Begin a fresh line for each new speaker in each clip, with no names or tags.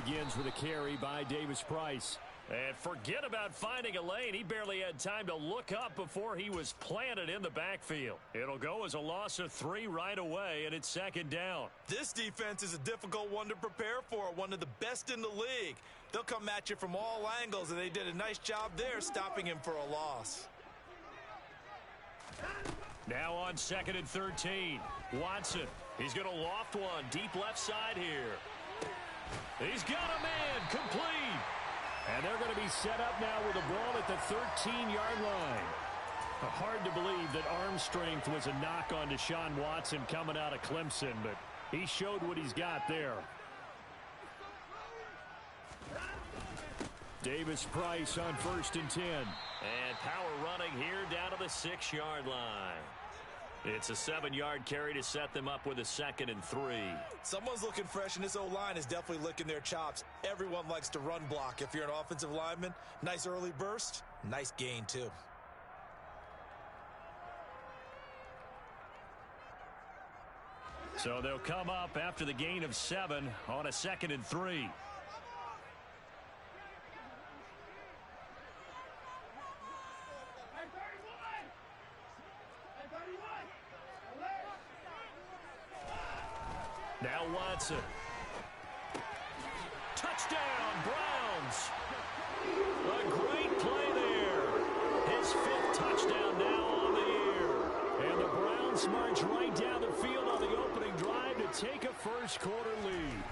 begins with a carry by Davis-Price.
And forget about finding a lane. He barely had time to look up before he was planted in the backfield. It'll go as a loss of 3 right away, and it's second down.
This defense is a difficult one to prepare for, one of the best in the league. They'll come at you from all angles, and they did a nice job there stopping him for a loss.
Now on 2nd and 13. Watson. He's going to loft one deep left side here. He's got a man complete.
And they're going to be set up now with a ball at the 13-yard line. Hard to believe that arm strength was a knock on Deshaun Watson coming out of Clemson, but he showed what he's got there. Davis-Price on 1st and 10.
And power running here down to the 6-yard line. It's a 7-yard carry to set them up with a 2nd and 3.
Someone's looking fresh, and this O-line is definitely licking their chops. Everyone likes to run block. If you're an offensive lineman, nice early burst, nice gain too.
So they'll come up after the gain of 7 on a 2nd and 3. Now Watson. Touchdown, Browns. A great play there. His 5th touchdown now on the year. And the Browns march right down the field on the opening drive to take a first-quarter lead.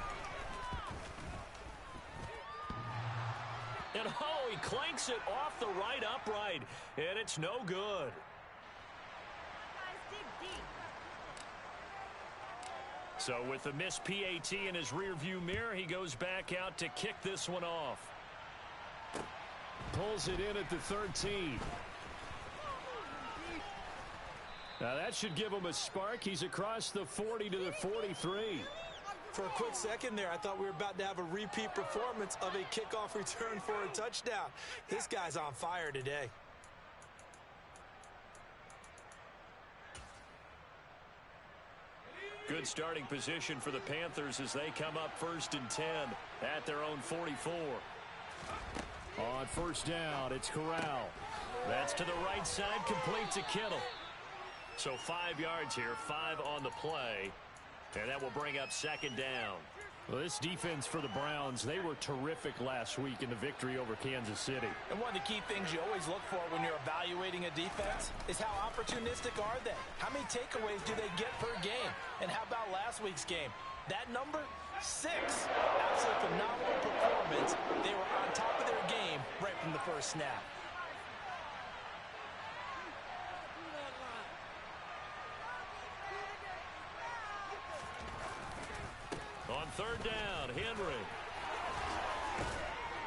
And oh, he clanks it off the right upright, and it's no good. So with the missed PAT in his rearview mirror, he goes back out to kick this one off.
Pulls it in at the 13. Now that should give him a spark. He's across the 40 to the 43.
For a quick second there, I thought we were about to have a repeat performance of a kickoff return for a touchdown. This guy's on fire today.
Good starting position for the Panthers as they come up 1st and 10 at their own 44.
On 1st down, it's Corral.
That's to the right side, complete to Kittle. So 5 yards here, 5 on the play, and that will bring up 2nd down.
Well, this defense for the Browns, they were terrific last week in the victory over Kansas City.
And one of the key things you always look for when you're evaluating a defense is how opportunistic are they? How many takeaways do they get per game? And how about last week's game? That number? 6. Absolutely phenomenal performance. They were on top of their game right from the first snap.
On 3rd down, Henry.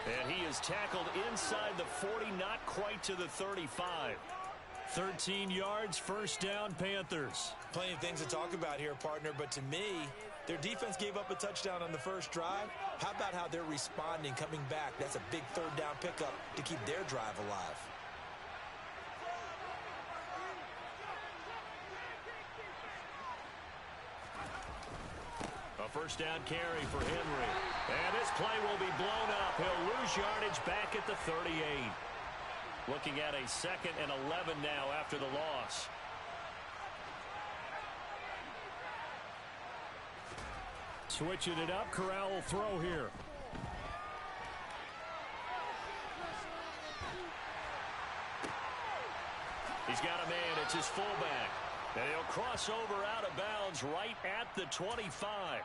And he is tackled inside the 40, not quite to the 35. 13 yards, 1st down, Panthers.
Plenty of things to talk about here, partner, but to me, their defense gave up a touchdown on the first drive. How about how they're responding, coming back? That's a big 3rd down pickup to keep their drive alive.
A 1st down carry for Henry. And this play will be blown up. He'll lose yardage back at the 38. Looking at a 2nd and 11 now after the loss.
Switching it up, Corral will throw here.
He's got a man. It's his fullback. And he'll cross over out of bounds right at the 25.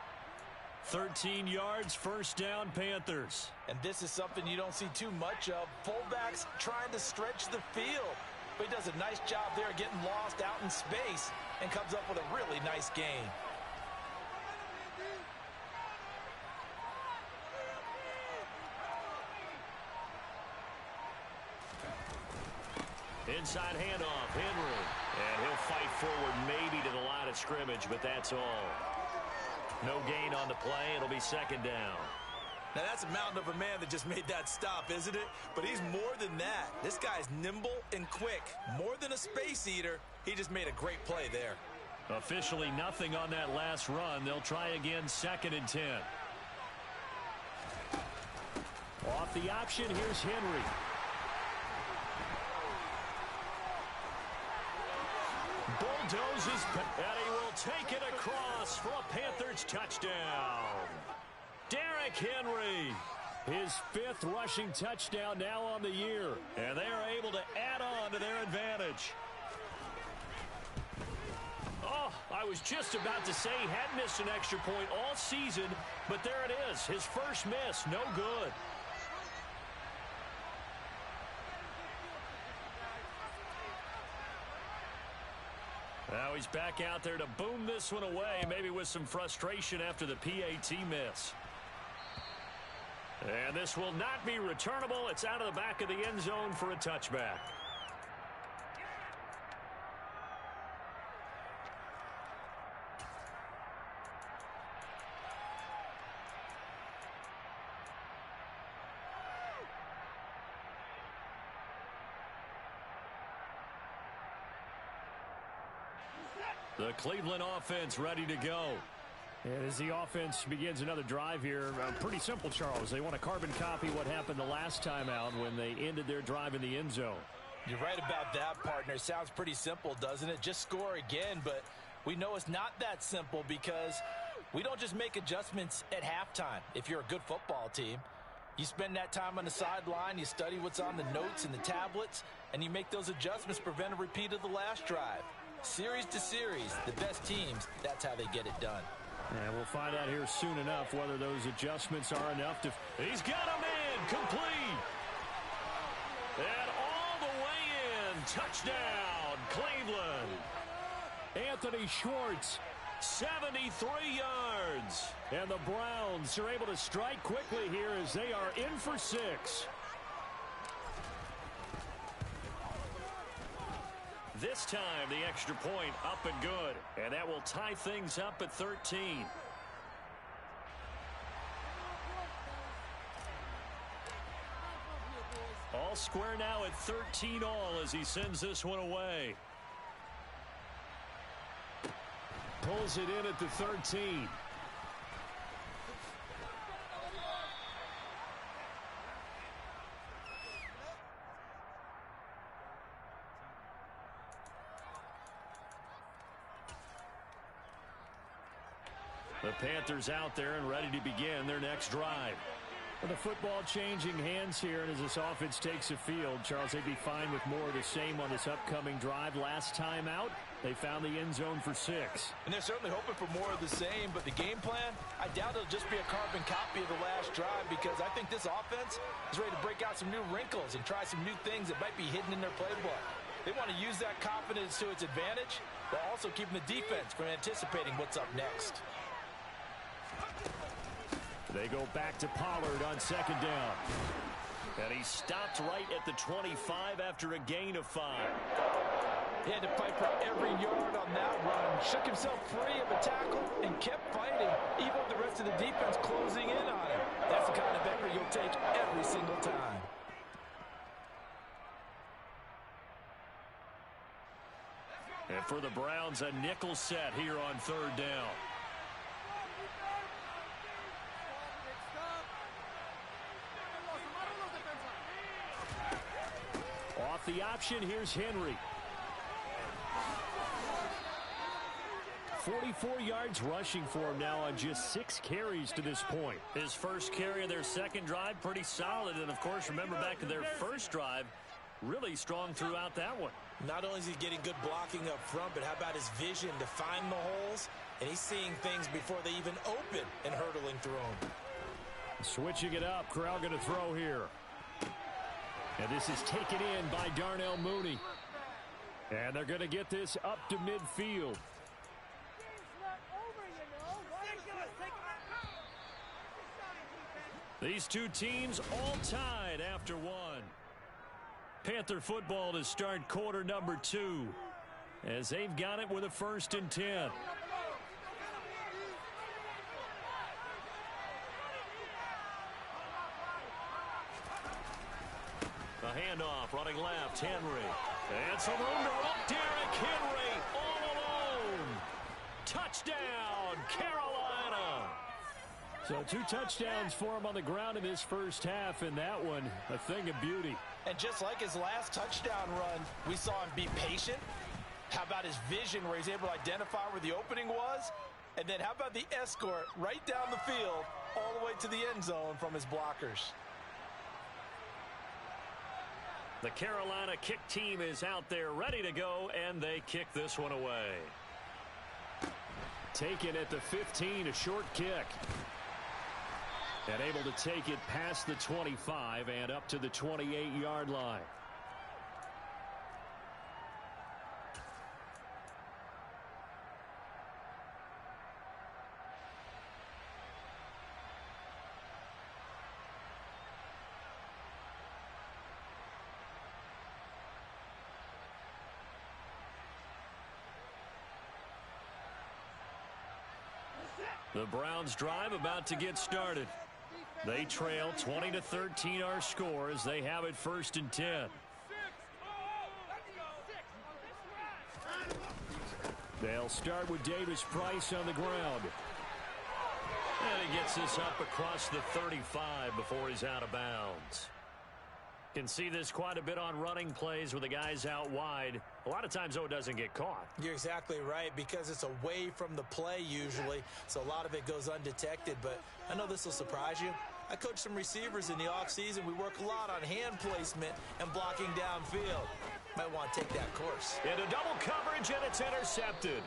13 yards, 1st down, Panthers.
And this is something you don't see too much of. Fullbacks trying to stretch the field. But he does a nice job there getting lost out in space and comes up with a really nice gain.
Inside handoff, Henry. And he'll fight forward maybe to the line of scrimmage, but that's all. No gain on the play. It'll be 2nd down.
Now that's a mountain of a man that just made that stop, isn't it? But he's more than that. This guy's nimble and quick. More than a space eater. He just made a great play there.
Officially nothing on that last run. They'll try again 2nd and 10.
Off the option, here's Henry. Bulldozes, and he will take it across for a Panthers touchdown. Derrick Henry, his 5th rushing touchdown now on the year, and they are able to add on to their advantage. Oh, I was just about to say he hadn't missed an extra point all season, but there it is, his first miss, no good. Now he's back out there to boom this one away, maybe with some frustration after the PAT miss. And this will not be returnable. It's out of the back of the end zone for a touchback. The Cleveland offense ready to go. And as the offense begins another drive here, pretty simple, Charles. They want to carbon copy what happened the last time out when they ended their drive in the end zone.
You're right about that, partner. Sounds pretty simple, doesn't it? Just score again, but we know it's not that simple because we don't just make adjustments at halftime. If you're a good football team, you spend that time on the sideline, you study what's on the notes and the tablets, and you make those adjustments to prevent a repeat of the last drive. Series to series, the best teams, that's how they get it done.
And we'll find out here soon enough whether those adjustments are enough to... He's got a man complete. And all the way in. Touchdown, Cleveland. Anthony Schwartz, 73 yards. And the Browns are able to strike quickly here as they are in for 6. This time, the extra point up and good. And that will tie things up at 13. All square now at 13 all as he sends this one away. Pulls it in at the 13. The Panthers out there and ready to begin their next drive. With the football changing hands here, and as this offense takes the field, Charles, they'd be fine with more of the same on this upcoming drive. Last time out, they found the end zone for 6.
And they're certainly hoping for more of the same, but the game plan, I doubt it'll just be a carbon copy of the last drive because I think this offense is ready to break out some new wrinkles and try some new things that might be hidden in their playbook. They want to use that confidence to its advantage, while also keeping the defense from anticipating what's up next.
They go back to Pollard on 2nd down. And he stopped right at the 25 after a gain of 5.
He had to fight for every yard on that run. Shook himself free of a tackle and kept fighting, even with the rest of the defense closing in on him. That's the kind of effort you'll take every single time.
And for the Browns, a nickel set here on 3rd down. Off the option, here's Henry. 44 yards rushing for him now on just 6 carries to this point. His first carry of their second drive, pretty solid. And, of course, remember back to their first drive, really strong throughout that one.
Not only is he getting good blocking up front, but how about his vision to find the holes? And he's seeing things before they even open and hurdling through them.
Switching it up, Corral going to throw here. And this is taken in by Darnell Mooney. And they're going to get this up to midfield. These two teams all tied after 1. Panther football to start quarter number 2. As they've got it with a 1st and 10. The handoff, running left, Henry. And some room to run. Derrick Henry all alone. Touchdown, Carolina. So 2 touchdowns for him on the ground in this first half, and that one a thing of beauty.
And just like his last touchdown run, we saw him be patient. How about his vision where he's able to identify where the opening was? And then how about the escort right down the field all the way to the end zone from his blockers?
The Carolina kick team is out there ready to go, and they kick this one away.
Taken at the 15, a short kick. And able to take it past the 25 and up to the 28-yard line.
The Browns drive about to get started. They trail 20-13 our score as they have it 1st and 10.
They'll start with Davis Price on the ground.
And he gets this up across the 35 before he's out of bounds. Can see this quite a bit on running plays with the guys out wide. A lot of times, though, it doesn't get caught.
You're exactly right, because it's away from the play usually, so a lot of it goes undetected. But I know this will surprise you. I coach some receivers in the offseason. We work a lot on hand placement and blocking downfield. Might want to take that course.
Into double coverage, and it's intercepted.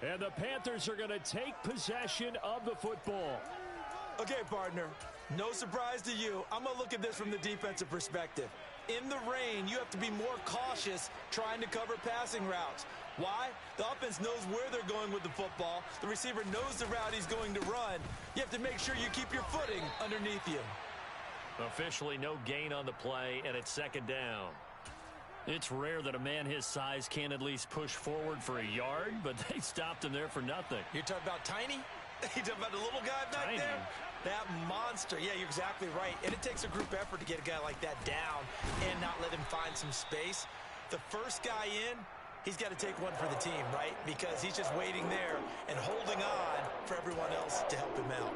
And the Panthers are going to take possession of the football.
Okay, partner, no surprise to you. I'm going to look at this from the defensive perspective. In the rain, you have to be more cautious trying to cover passing routes. Why? The offense knows where they're going with the football. The receiver knows the route he's going to run. You have to make sure you keep your footing underneath you.
Officially no gain on the play, and it's 2nd down. It's rare that a man his size can at least push forward for a yard, but they stopped him there for nothing.
You're talking about Tiny? You're talking about the little guy back
Tiny.
there? That monster. Yeah, you're exactly right. And it takes a group effort to get a guy like that down and not let him find some space. The first guy in, he's got to take one for the team, right? Because he's just waiting there and holding on for everyone else to help him out.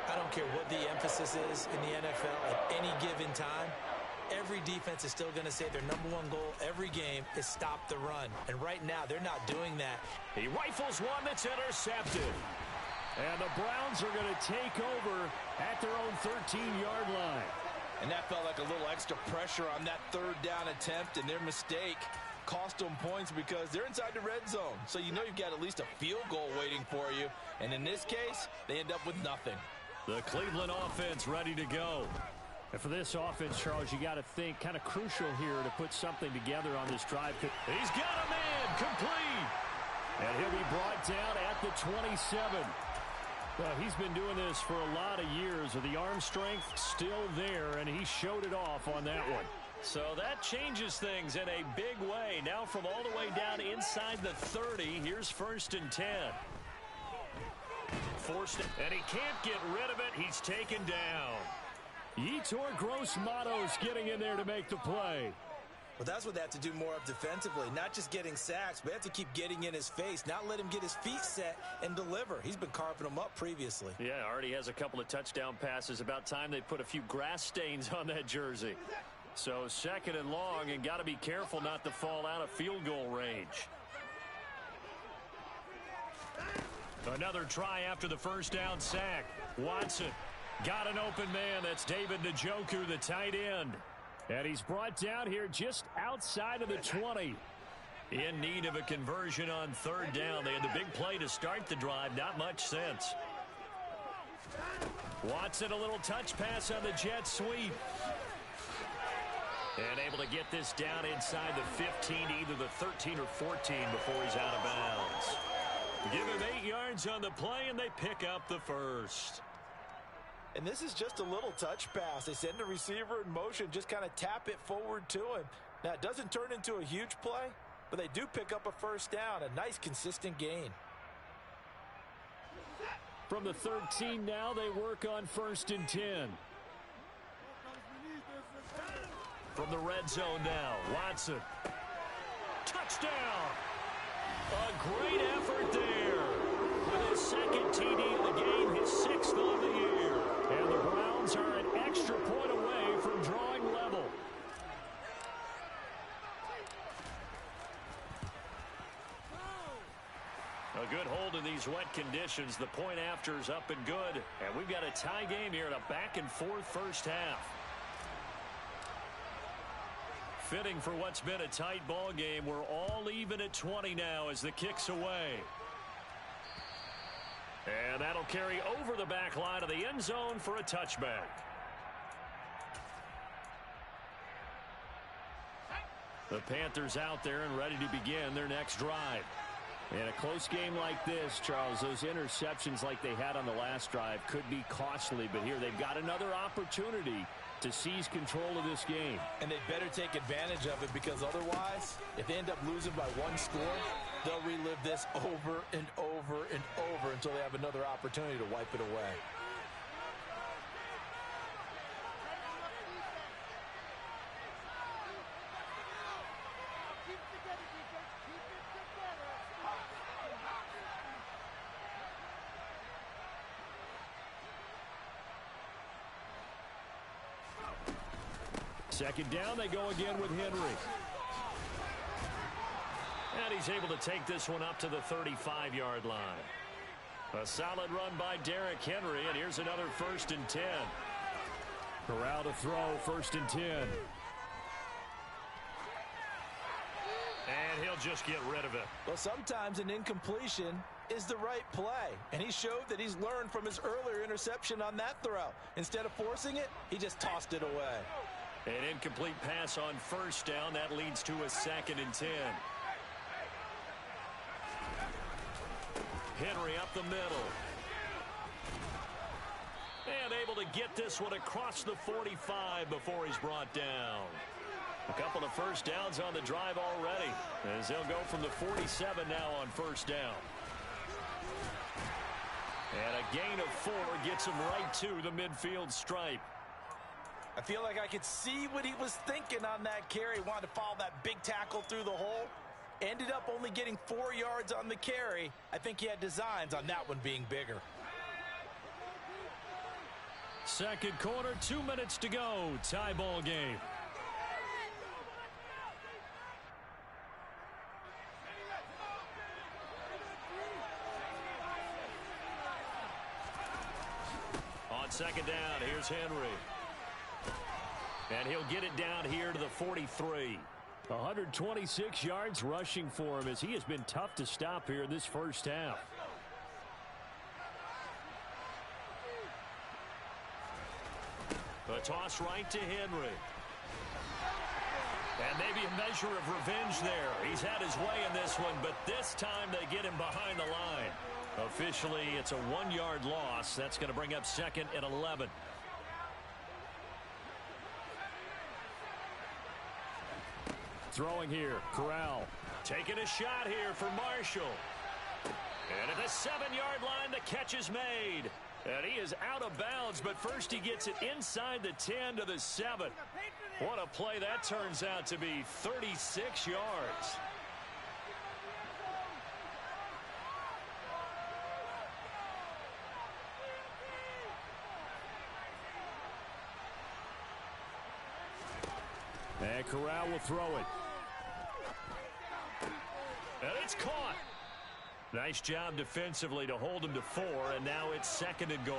I don't care what the emphasis is in the NFL at any given time. Every defense is still going to say their #1 goal every game is stop the run. And right now, they're not doing that.
He rifles one that's intercepted. And the Browns are going to take over at their own 13-yard line.
And that felt like a little extra pressure on that 3rd down attempt, and their mistake cost them points because they're inside the red zone. So you know you've got at least a field goal waiting for you. And in this case, they end up with nothing.
The Cleveland offense ready to go. And for this offense, Charles, you got to think kind of crucial here to put something together on this drive. He's got a man complete. And he'll be brought down at the 27. Well, he's been doing this for a lot of years with the arm strength still there, and he showed it off on that one.
So that changes things in a big way. Now from all the way down inside the 30, here's 1st and 10. Forced it, and he can't get rid of it. He's taken down.
Yetur Gross-Matos getting in there to make the play.
Well, that's what they have to do more of defensively. Not just getting sacks, but they have to keep getting in his face. Not let him get his feet set and deliver. He's been carving them up previously.
Yeah, already has a couple of touchdown passes. About time they put a few grass stains on that jersey. So 2nd and long, and got to be careful not to fall out of field goal range.
Another try after the 1st down sack. Watson got an open man. That's David Njoku, the tight end. And he's brought down here just outside of the 20.
In need of a conversion on 3rd down. They had the big play to start the drive. Not much sense.
Watson, a little touch pass on the jet sweep.
And able to get this down inside the 15, either the 13 or 14 before he's out of bounds.
Give him 8 yards on the play, and they pick up the 1st.
And this is just a little touch pass. They send the receiver in motion, just kind of tap it forward to him. Now, it doesn't turn into a huge play, but they do pick up a 1st down, a nice, consistent gain.
From the 13 now, they work on 1st and 10.
From the red zone now, Watson.
Touchdown! A great effort there. With his 2nd TD of the game, his 6th these wet conditions. The point after is up and good. And we've got a tie game here in a back-and-forth first half. Fitting for what's been a tight ball game. We're all even at 20 now as the kick's away. And that'll carry over the back line of the end zone for a touchback. The Panthers out there and ready to begin their next drive. In a close game like this, Charles, those interceptions like they had on the last drive could be costly, but here they've got another opportunity to seize control of this game.
And they better take advantage of it, because otherwise, if they end up losing by one score, they'll relive this over and over and over until they have another opportunity to wipe it away.
Second down, they go again with Henry. And he's able to take this one up to the 35-yard line. A solid run by Derrick Henry, and here's another 1st and 10. Corral to throw, 1st and 10. And he'll just get rid of it.
Well, sometimes an incompletion is the right play, and he showed that he's learned from his earlier interception on that throw. Instead of forcing it, he just tossed it away.
An incomplete pass on 1st down. That leads to a 2nd and 10. Henry up the middle. And able to get this one across the 45 before he's brought down. A couple of 1st downs on the drive already, as they'll go from the 47 now on 1st down. And a gain of 4 gets him right to the midfield stripe.
I feel like I could see what he was thinking on that carry. Wanted to follow that big tackle through the hole. Ended up only getting 4 yards on the carry. I think he had designs on that one being bigger.
Second quarter, 2 minutes to go. Tie ball game. On 2nd down, here's Henry. And he'll get it down here to the 43. 126 yards rushing for him, as he has been tough to stop here in this first half. A toss right to Henry. And maybe a measure of revenge there. He's had his way in this one, but this time they get him behind the line. Officially, it's a 1-yard loss. That's going to bring up 2nd and 11. Throwing here, Corral. Taking a shot here for Marshall. And at the 7-yard line, the catch is made. And he is out of bounds, but first he gets it inside the 10 to the 7. What a play that turns out to be, 36 yards. And Corral will throw it. And it's caught. Nice job defensively to hold him to 4, and now it's 2nd and goal.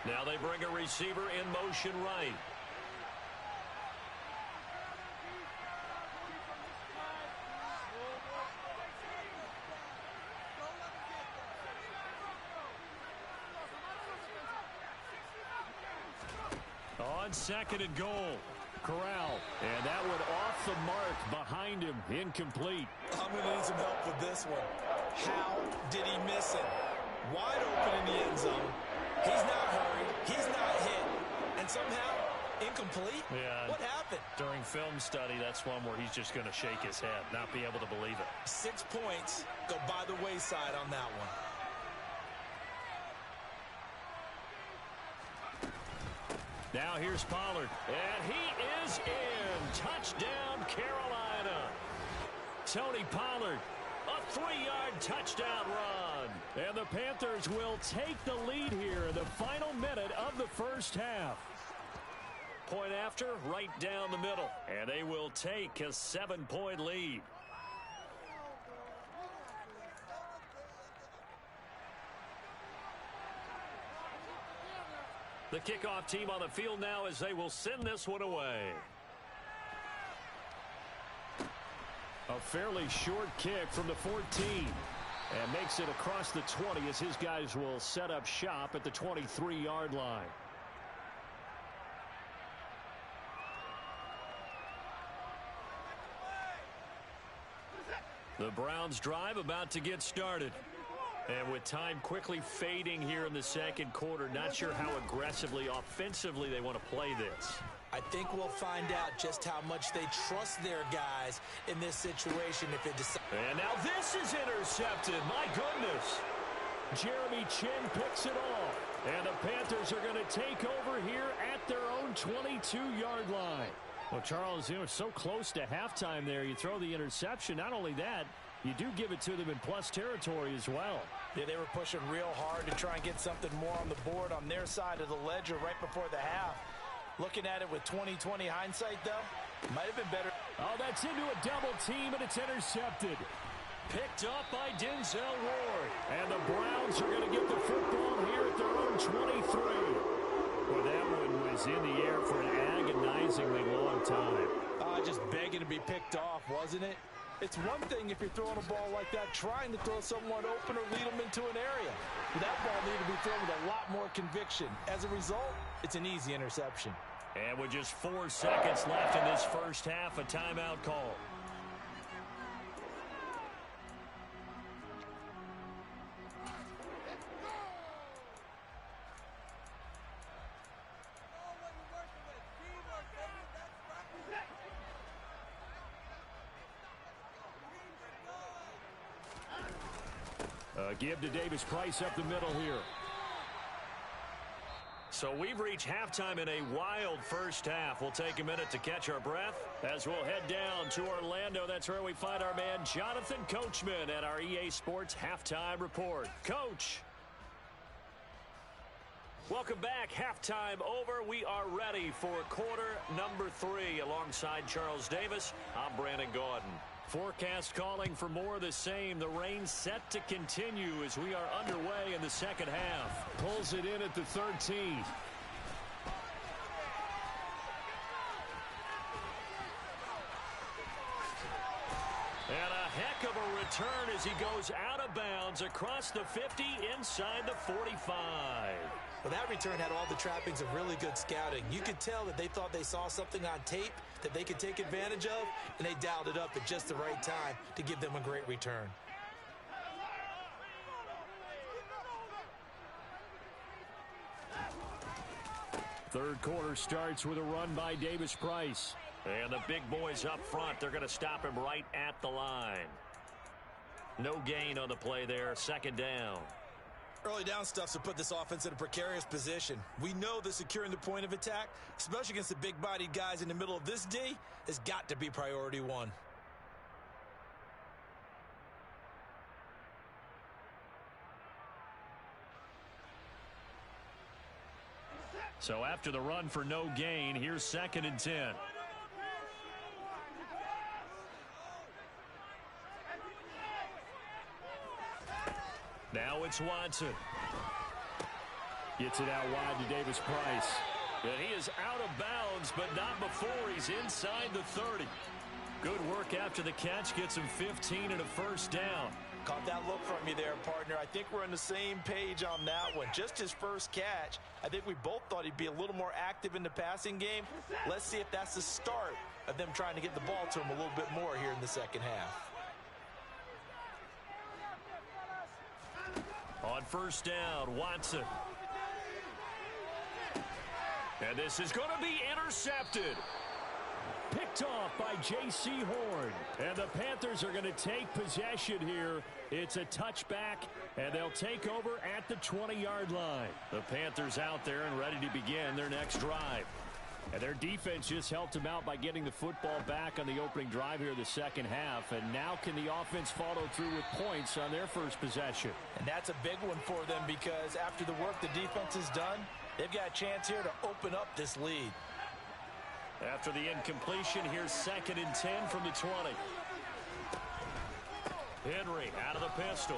Now they bring a receiver in motion right. On 2nd and goal. Corral. And that one off the mark behind him. Incomplete.
I'm going to need some help with this one. How did he miss it? Wide open in the end zone. He's not hurried. He's not hit. And somehow, incomplete?
Yeah.
What happened?
During film study, that's one where he's just going to shake his head, not be able to believe it.
6 points go by the wayside on that one.
Now here's Pollard, and he is in. Touchdown, Carolina. Tony Pollard, a 3-yard touchdown run. And the Panthers will take the lead here in the final minute of the first half. Point after, right down the middle. And they will take a 7-point lead.
The kickoff team on the field now as they will send this one away.
A fairly short kick from the 14. And makes it across the 20 as his guys will set up shop at the 23-yard line.
The Browns drive about to get started. And with time quickly fading here in the second quarter, not sure how aggressively, offensively they want to play this.
I think we'll find out just how much they trust their guys in this situation if it decides.
And now this is intercepted. My goodness.
Jeremy Chin picks it off. And the Panthers are going to take over here at their own 22-yard line. Well, Charles, so close to halftime there. You throw the interception. Not only that, you do give it to them in plus territory as well.
Yeah, they were pushing real hard to try and get something more on the board on their side of the ledger right before the half. Looking at it with 20/20 hindsight, though, might have been better.
Oh, that's into a double team, and it's intercepted.
Picked up by Denzel Ward.
And the Browns are going to get the football here at their own 23. Well, that one was in the air for an agonizingly long time.
Just begging to be picked off, wasn't it? It's one thing if you're throwing a ball like that, trying to throw someone open or lead them into an area. But that ball needed to be thrown with a lot more conviction. As a result, it's an easy interception.
And with just 4 seconds left in this first half, a timeout call.
Give to Davis Price up the middle here.
So we've reached halftime in a wild first half. We'll take a minute to catch our breath as we'll head down to Orlando. That's where we find our man Jonathan Coachman at our EA Sports Halftime Report. Coach. Welcome back. Halftime over. We are ready for quarter number 3 alongside Charles Davis. I'm Brandon Gaudin. Forecast calling for more of the same. The rain set to continue as we are underway in the second half.
Pulls it in at the 13.
And a heck of a return as he goes out of bounds across the 50 inside the 45.
Well, that return had all the trappings of really good scouting. You could tell that they thought they saw something on tape that they could take advantage of, and they dialed it up at just the right time to give them a great return.
Third quarter starts with a run by Davis Price.
And the big boys up front, they're going to stop him right at the line. No gain on the play there, second down.
Early down stuffs will put this offense in a precarious position. We know that securing the point of attack, especially against the big-bodied guys in the middle of this D, has got to be priority one.
So after the run for no gain, here's 2nd and 10. Now it's Watson.
Gets it out wide to Davis Price.
And he is out of bounds, but not before he's inside the 30. Good work after the catch. Gets him 15 and a first down.
Caught that look from you there, partner. I think we're on the same page on that one. Just his first catch. I think we both thought he'd be a little more active in the passing game. Let's see if that's the start of them trying to get the ball to him a little bit more here in the second half.
On first down, Watson. And this is going to be intercepted.
Picked off by J.C. Horn. And the Panthers are going to take possession here. It's a touchback, and they'll take over at the 20-yard line.
The Panthers out there and ready to begin their next drive.
And their defense just helped them out by getting the football back on the opening drive here in the second half. And now can the offense follow through with points on their first possession?
And that's a big one for them because after the work the defense has done, they've got a chance here to open up this lead.
After the incompletion, here's 2nd and 10 from the 20. Henry out of the pistol.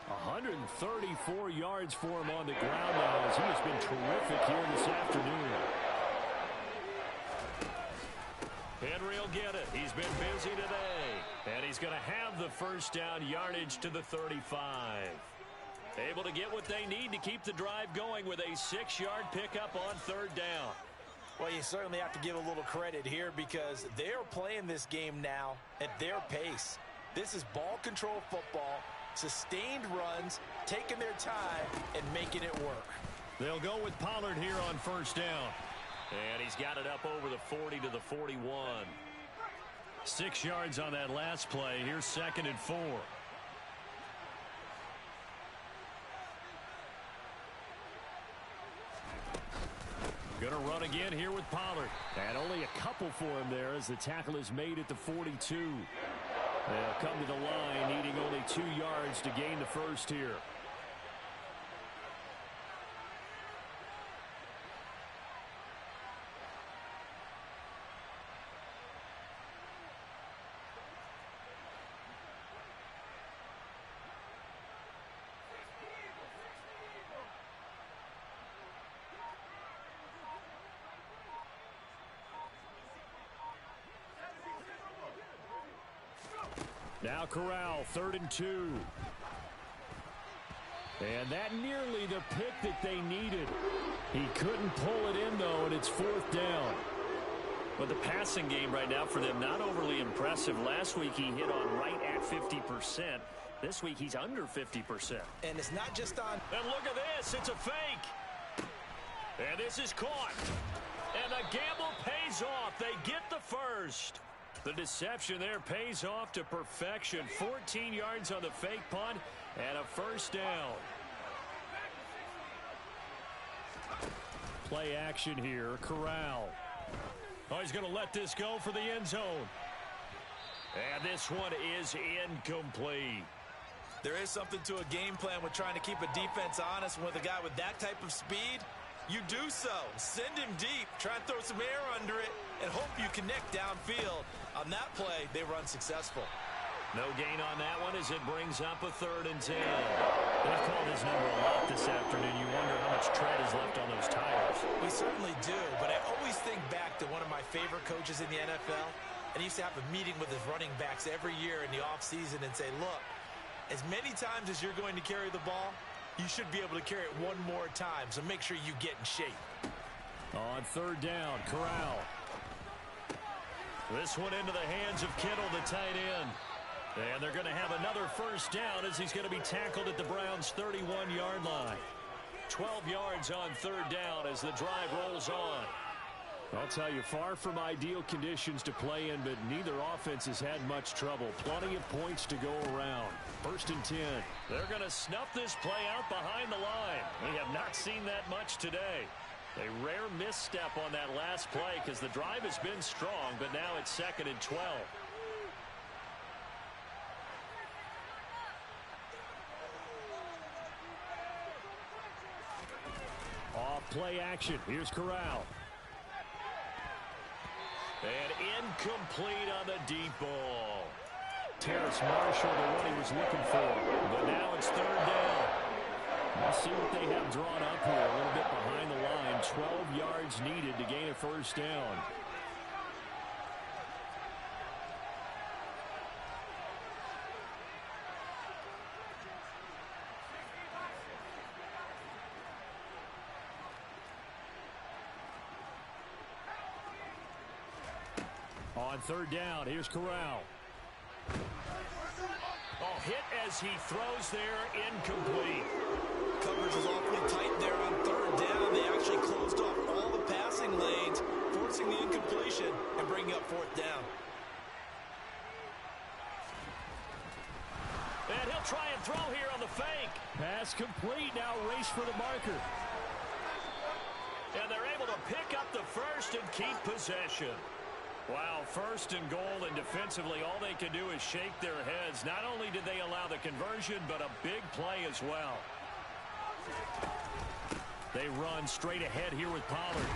134 yards for him on the ground now, as he has been terrific here this afternoon. Henry will get it. He's been busy today. And he's going to have the first down yardage to the 35. Able to get what they need to keep the drive going with a 6-yard pickup on third down.
Well, you certainly have to give a little credit here because they're playing this game now at their pace. This is ball control football, sustained runs, taking their time, and making it work.
They'll go with Pollard here on first down. And he's got it up over the 40 to the 41. 6 yards on that last play. Here's 2nd and 4. Going to run again here with Pollard. And only a couple for him there as the tackle is made at the 42. They'll come to the line, needing only 2 yards to gain the first here. Now Corral, 3rd and 2. And that nearly the pick that they needed. He couldn't pull it in, though, and it's 4th down.
But the passing game right now for them, not overly impressive. Last week he hit on right at 50%. This week he's under 50%.
And it's not just on.
And look at this. It's a fake. And this is caught. And the gamble pays off. They get the first. The deception there pays off to perfection. 14 yards on the fake punt and a first down. Play action here. Corral. Oh, he's going to let this go for the end zone. And this one is incomplete.
There is something to a game plan with trying to keep a defense honest. And with a guy with that type of speed, you do so. Send him deep. Try and throw some air under it and hope you connect downfield. On that play, they run successful.
No gain on that one as it brings up a 3rd and 10. They've called his number a lot this afternoon. You wonder how much tread is left on those tires.
We certainly do, but I always think back to one of my favorite coaches in the NFL. And he used to have a meeting with his running backs every year in the offseason and say, look, as many times as you're going to carry the ball, you should be able to carry it one more time, so make sure you get in shape.
On 3rd down, Corral. This one into the hands of Kittle, the tight end. And they're going to have another first down as he's going to be tackled at the Browns' 31-yard line. 12 yards on 3rd down as the drive rolls on. I'll tell you, far from ideal conditions to play in, but neither offense has had much trouble. Plenty of points to go around. 1st and 10. They're going to snuff this play out behind the line. We have not seen that much today. A rare misstep on that last play because the drive has been strong, but now it's 2nd and 12. Off play action. Here's Corral. And incomplete on the deep ball. Terrace Marshall, the one he was looking for. But now it's 3rd down. We'll see what they have drawn up here. A little bit behind the line. 12 yards needed to gain a first down. On 3rd down, here's Corral. Oh, hit as he throws there, incomplete.
Coverage was awfully tight there on 3rd down. They actually closed off all the passing lanes, forcing the incompletion and bringing up 4th down.
And he'll try and throw here on the fake. Pass complete, now race for the marker. And they're able to pick up the first and keep possession. Wow, 1st and goal, and defensively all they can do is shake their heads. Not only did they allow the conversion, but a big play as well. They run straight ahead here with Pollard.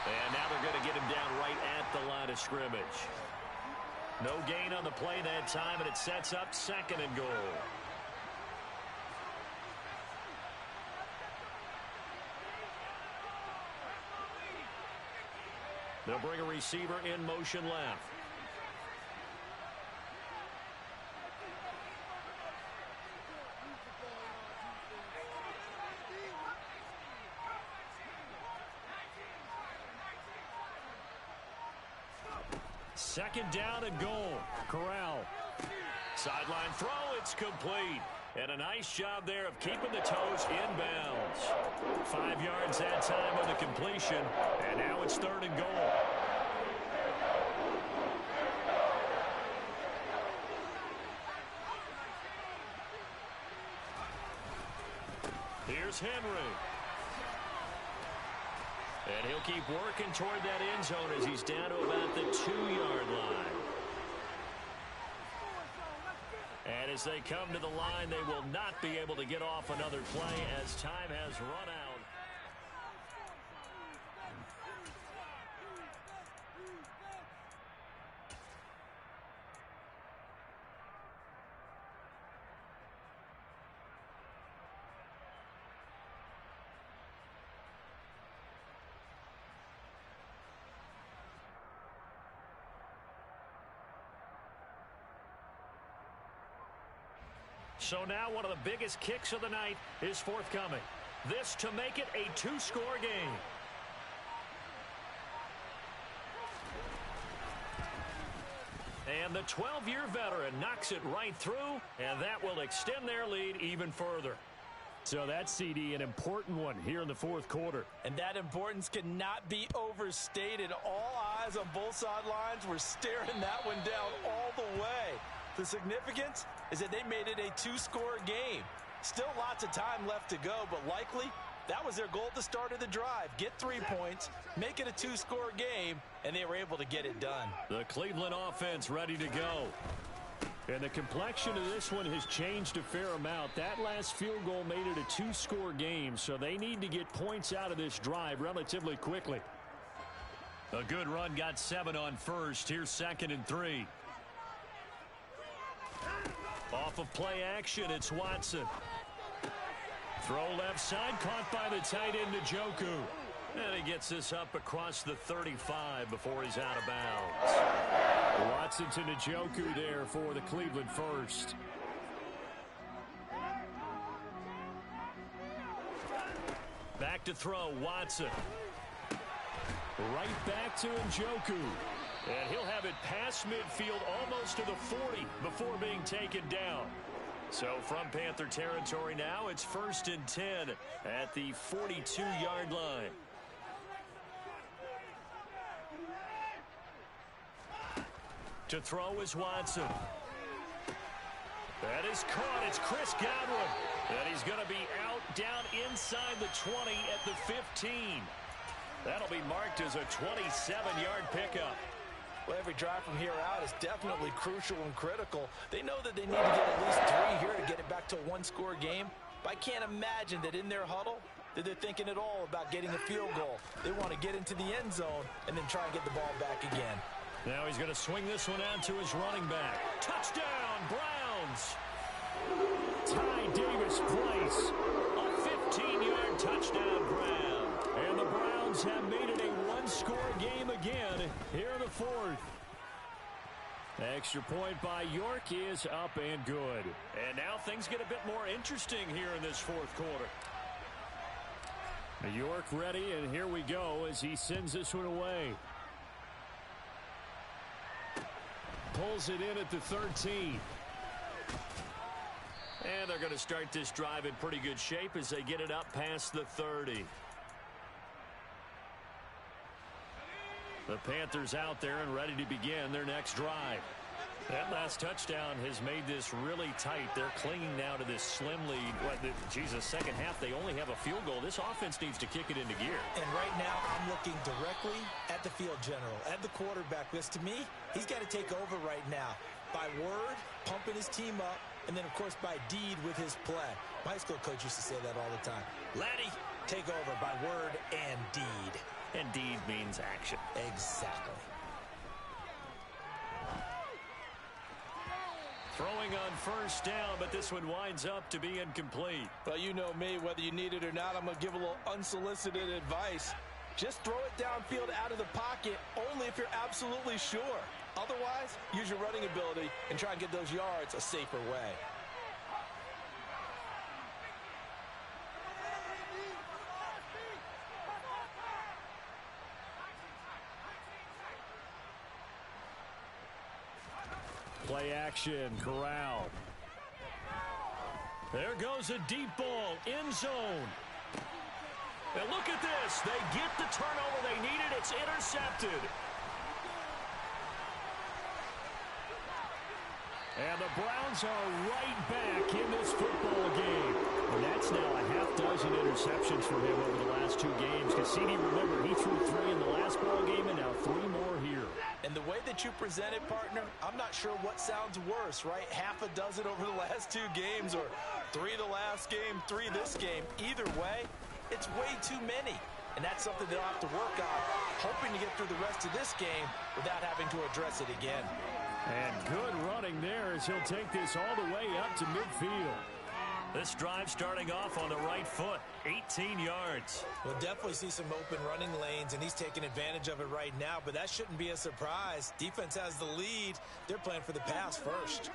And now they're going to get him down right at the line of scrimmage. No gain on the play that time, and it sets up 2nd and goal. They'll bring a receiver in motion left. Second down and goal. Corral. Sideline throw. It's complete. And a nice job there of keeping the toes inbounds. 5 yards that time on the completion. And now it's third and goal. Here's Henry. And he'll keep working toward that end zone as he's down to about the 2-yard line. And as they come to the line, they will not be able to get off another play as time has run out. So now one of the biggest kicks of the night is forthcoming. This to make it a 2-score game. And the 12-year veteran knocks it right through, and that will extend their lead even further. So that's, CD, an important one here in the fourth quarter.
And that importance cannot be overstated. All eyes on both sidelines were staring that one down all the way. The significance is that they made it a 2-score game. Still lots of time left to go, but likely that was their goal at the start of the drive. Get 3 points, make it a 2-score game, and they were able to get it done.
The Cleveland offense ready to go. And the complexion of this one has changed a fair amount. That last field goal made it a 2-score game, so they need to get points out of this drive relatively quickly. A good run got 7 on first. Here's 2nd and 3. Off of play action, it's Watson. Throw left side, caught by the tight end, Njoku. And he gets this up across the 35 before he's out of bounds. Watson to Njoku there for the Cleveland first. Back to throw, Watson. Right back to Njoku. And he'll have it past midfield almost to the 40 before being taken down. So from Panther territory now, it's 1st and 10 at the 42-yard line. To throw is Watson. That is caught. It's Chris Godwin. And he's going to be out down inside the 20 at the 15. That'll be marked as a 27-yard pickup.
Well, every drive from here out is definitely crucial and critical. They know that they need to get at least 3 here to get it back to a 1-score game. But I can't imagine that in their huddle that they're thinking at all about getting a field goal. They want to get into the end zone and then try and get the ball back again.
Now he's going to swing this one out to his running back. Touchdown, Browns! Ty Davis Price, a 15-yard touchdown Brown. And the Browns have made it a 1-score game again here in the fourth. Extra point by York is up and good. And now things get a bit more interesting here in this fourth quarter. York ready, and here we go as he sends this one away. Pulls it in at the 13. And they're going to start this drive in pretty good shape as they get it up past the 30. The Panthers out there and ready to begin their next drive. That last touchdown has made this really tight. They're clinging now to this slim lead. Second half, they only have a field goal. This offense needs to kick it into gear.
And right now, I'm looking directly at the field general, at the quarterback. Because to me, he's got to take over right now. By word, pumping his team up, and then, of course, by deed with his play. My high school coach used to say that all the time. Laddie, take over by word and deed.
And deed means action.
Exactly.
Throwing on first down, but this one winds up to be incomplete.
Well, you know me, whether you need it or not, I'm going to give a little unsolicited advice. Just throw it downfield out of the pocket only if you're absolutely sure. Otherwise, use your running ability and try and get those yards a safer way.
Play action, Corral. There goes a deep ball, end zone. And look at this. They get the turnover they needed. It's intercepted. And the Browns are right back in this football game. And that's now a half dozen interceptions for him over the last 2 games. Because CD, remember, he threw 3 in the last ball game and now 3 more here.
And the way that you present it, partner, I'm not sure what sounds worse, right? Half a dozen over the last 2 games or 3 the last game, 3 this game. Either way, it's way too many. And that's something they'll have to work on, hoping to get through the rest of this game without having to address it again.
And good running there as he'll take this all the way up to midfield.
This drive starting off on the right foot, 18 yards.
We'll definitely see some open running lanes, and he's taking advantage of it right now, but that shouldn't be a surprise. Defense has the lead. They're playing for the pass first.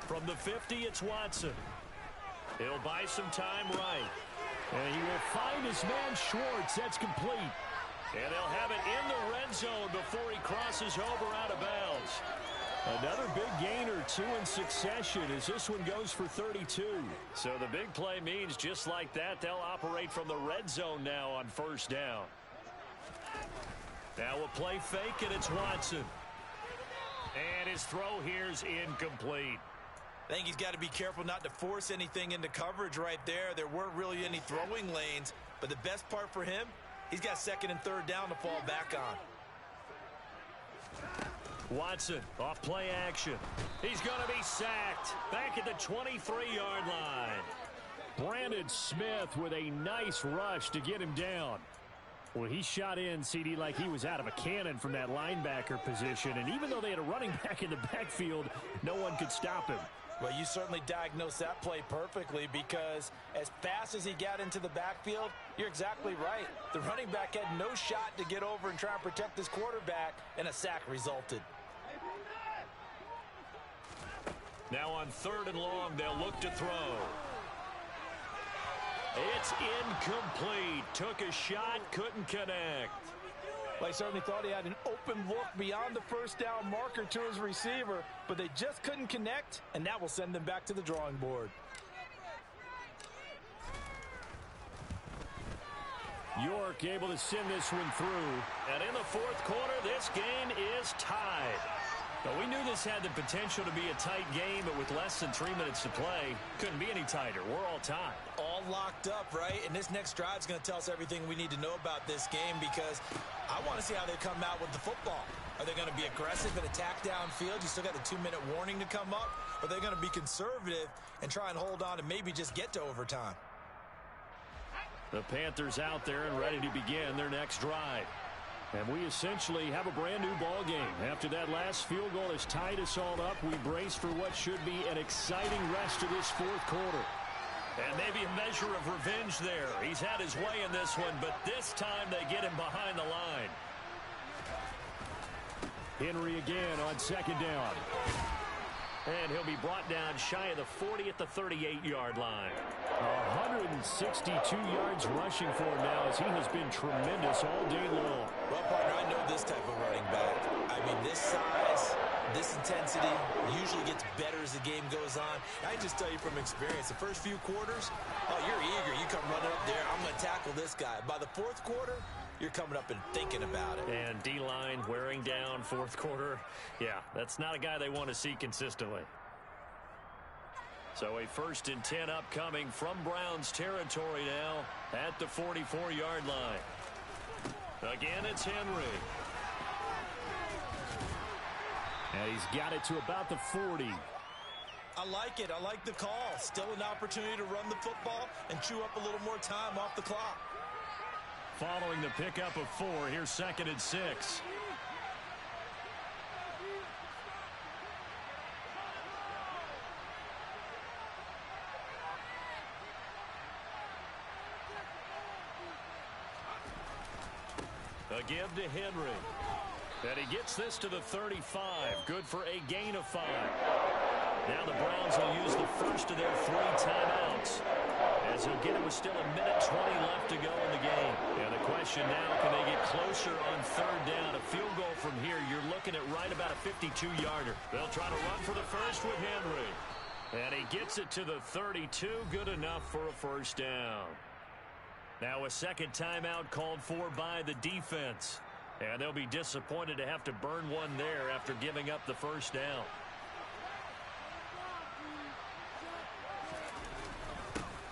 From the 50, it's Watson. He'll buy some time right.
And he will find his man Schwartz. That's complete.
And they'll have it in the red zone before he crosses over out of bounds.
Another big gain or 2 in succession as this one goes for 32.
So the big play means just like that, they'll operate from the red zone now on first down. Now a play fake, and it's Watson. And his throw here's incomplete.
I think he's got to be careful not to force anything into coverage right there. There weren't really any throwing lanes, but the best part for him, he's got 2nd and 3rd down to fall back on.
Watson off play action. He's going to be sacked back at the 23-yard line.
Brandon Smith with a nice rush to get him down. Well, he shot in, CD, like he was out of a cannon from that linebacker position. And even though they had a running back in the backfield, no one could stop him.
Well, you certainly diagnosed that play perfectly because as fast as he got into the backfield, you're exactly right. The running back had no shot to get over and try and protect his quarterback, and a sack resulted.
Now on 3rd and long, they'll look to throw. It's incomplete. Took a shot, couldn't connect.
Well, I certainly thought he had an open look beyond the first down marker to his receiver, but they just couldn't connect, and that will send them back to the drawing board.
York able to send this one through.
And in the 4th quarter, this game is tied.
But we knew this had the potential to be a tight game, but with less than 3 minutes to play, couldn't be any tighter. We're all tied.
All locked up, right? And this next drive is going to tell us everything we need to know about this game because I want to see how they come out with the football. Are they going to be aggressive and attack downfield? You still got the 2-minute warning to come up? Or are they going to be conservative and try and hold on and maybe just get to overtime?
The Panthers out there and ready to begin their next drive. And we essentially have a brand new ball game. After that last field goal has tied us all up, we brace for what should be an exciting rest of this 4th quarter.
And maybe a measure of revenge there. He's had his way in this one, but this time they get him behind the line.
Henry again on 2nd down.
And he'll be brought down shy of the 40 at the 38-yard line.
162 yards rushing for him now as he has been tremendous all day long.
Well, partner, I know this type of running back. I mean, this size, this intensity usually gets better as the game goes on. I just tell you from experience, the first few quarters, oh, you're eager. You come running up there, I'm going to tackle this guy. By the 4th quarter, you're coming up and thinking about it.
And D-line wearing down 4th quarter. Yeah, that's not a guy they want to see consistently. So a 1st and 10 upcoming from Browns territory now at the 44-yard line. Again, it's Henry.
And he's got it to about the 40.
I like it. I like the call. Still an opportunity to run the football and chew up a little more time off the clock.
Following the pickup of 4, here's 2nd and 6. give to Henry. And he gets this to the 35. Good for a gain of 5. Now the Browns will use the first of their 3 timeouts, as he'll get it with still 1:20 left to go in the game. And the question now, can they get closer on 3rd down? A field goal from here, you're looking at right about a 52-yarder. They'll try to run for the first with Henry. And he gets it to the 32. Good enough for a first down. Now a second timeout called for by the defense. And they'll be disappointed to have to burn one there after giving up the first down.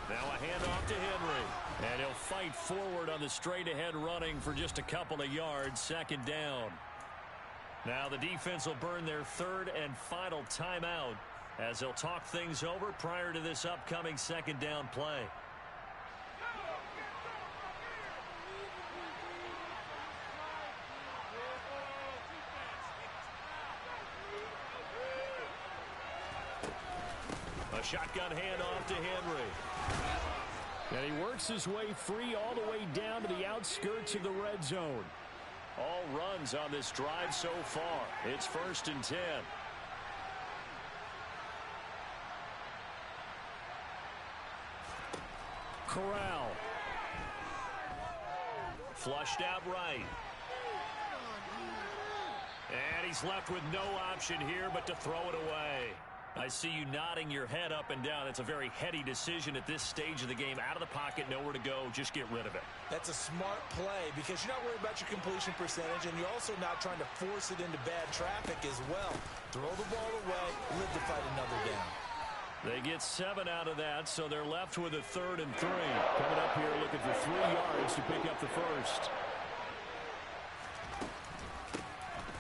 Now a handoff to Henry. And he'll fight forward on the straight-ahead running for just a couple of yards. 2nd down. Now the defense will burn their 3rd and final timeout, as they'll talk things over prior to this upcoming 2nd down play. A shotgun handoff to Henry. And he works his way free all the way down to the outskirts of the red zone. All runs on this drive so far. It's 1st and 10. Corral. Flushed out right. And he's left with no option here but to throw it away. I see you nodding your head up and down. It's a very heady decision at this stage of the game. Out of the pocket, nowhere to go. Just get rid of it. That's a smart play because you're not worried about your completion percentage, and you're also not trying to force it into bad traffic as well. Throw the ball away, live to fight another down. They get 7 out of that, so they're left with a 3rd and 3.
Coming up here looking for 3 yards to pick up the first.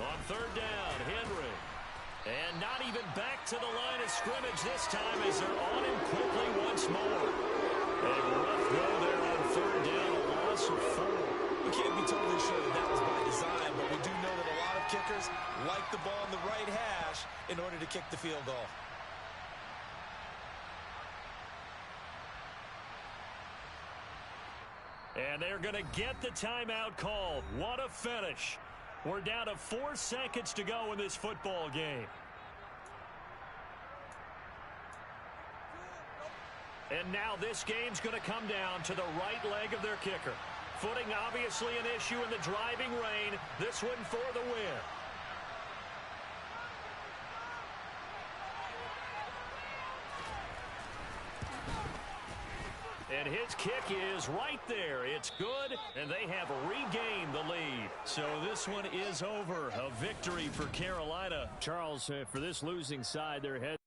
On 3rd down, Henry. And not even back to the line of scrimmage this time as they're on him quickly once more. A rough go there on 3rd down, a loss of 4. We can't be totally sure that was by design, but we do know that a lot of kickers like the ball in the right hash in order to kick the field goal. And they're going to get the timeout called. What a finish. We're down to 4 seconds to go in this football game. And now this game's going to come down to the right leg of their kicker. Footing obviously an issue in the driving rain. This one for the win. And his kick is right there. It's good, and they have regained the lead. So this one is over. A victory for Carolina.
Charles, for this losing side, their head